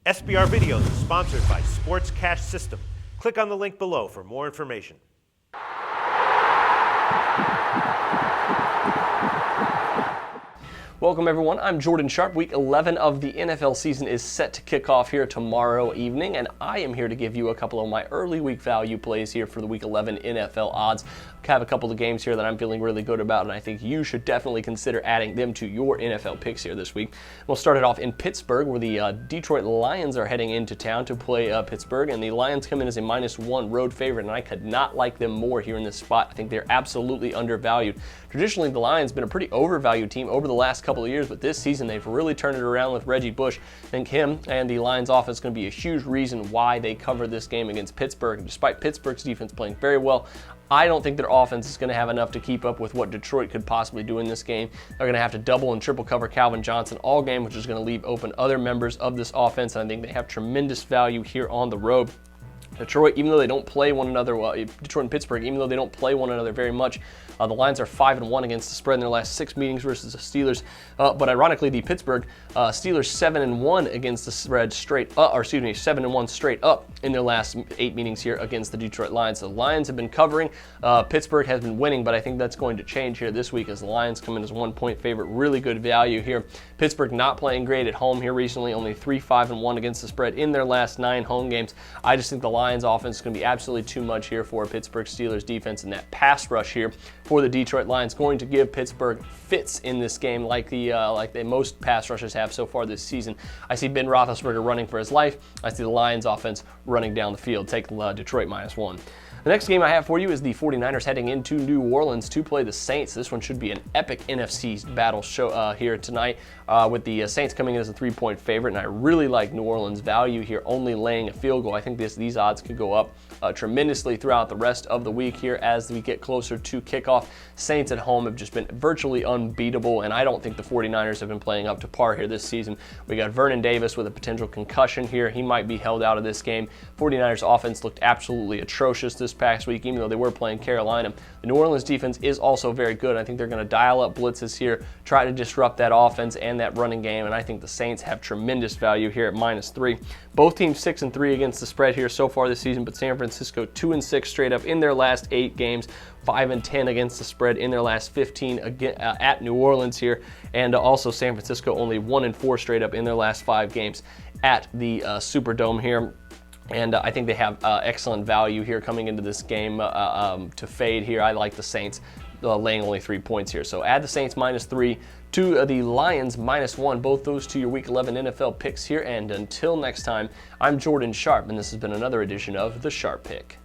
SBR Videos is sponsored by Sports Cash System. Click on the link below for more information. Welcome everyone, I'm Jordan Sharp. Week 11 of the NFL season is set to kick off here tomorrow evening, and I am here to give you a couple of my early week value plays here for the Week 11 NFL odds. I have a couple of games here that I'm feeling really good about, and I think you should definitely consider adding them to your NFL picks here this week. We'll start it off in Pittsburgh, where the Detroit Lions are heading into town to play Pittsburgh, and the Lions come in as a -1 road favorite, and I could not like them more here in this spot. I think they're absolutely undervalued. Traditionally, the Lions have been a pretty overvalued team over the last couple of years, but this season they've really turned it around with Reggie Bush. I think him and the Lions offense is going to be a huge reason why they cover this game against Pittsburgh. And despite Pittsburgh's defense playing very well, I don't think their offense is going to have enough to keep up with what Detroit could possibly do in this game. They're going to have to double and triple cover Calvin Johnson all game, which is going to leave open other members of this offense, and I think they have tremendous value here on the road. Detroit, even though they don't play one another, Detroit and Pittsburgh, even though they don't play one another very much, the Lions are 5-1 against the spread in their last 6 meetings versus the Steelers. But ironically, the Pittsburgh Steelers 7-1 against the spread straight up, 7-1 straight up in their last 8 meetings here against the Detroit Lions. The Lions have been covering. Pittsburgh has been winning, but I think that's going to change here this week as the Lions come in as 1-point favorite. Really good value here. Pittsburgh not playing great at home here recently, only 3-5-1 against the spread in their last 9 home games. I just think the Lions offense is going to be absolutely too much here for Pittsburgh Steelers defense, and that pass rush here for the Detroit Lions going to give Pittsburgh fits in this game like the most pass rushers have so far this season. I see Ben Roethlisberger running for his life. I see the Lions offense running down the field. Take Detroit -1. The next game I have for you is the 49ers heading into New Orleans to play the Saints. This one should be an epic NFC battle show here tonight with the Saints coming in as a 3-point favorite, and I really like New Orleans' value here, only laying a field goal. I think these odds could go up tremendously throughout the rest of the week here as we get closer to kickoff. Saints at home have just been virtually unbeatable, and I don't think the 49ers have been playing up to par here this season. We got Vernon Davis with a potential concussion here. He might be held out of this game. 49ers offense looked absolutely atrocious this past week, even though they were playing Carolina. The New Orleans defense is also very good. I think they're going to dial up blitzes here, try to disrupt that offense and that running game, and I think the Saints have tremendous value here at -3. Both teams 6-3 against the spread here so far this season, but San Francisco 2-6 straight up in their last 8 games, 5-10 against the spread in their last 15 at New Orleans here, and also San Francisco only 1-4 straight up in their last 5 games at the Superdome here. And I think they have excellent value here coming into this game to fade here. I like the Saints laying only 3 points here. So add the Saints -3 to the Lions -1. Both those to your Week 11 NFL picks here. And until next time, I'm Jordan Sharp, and this has been another edition of The Sharp Pick.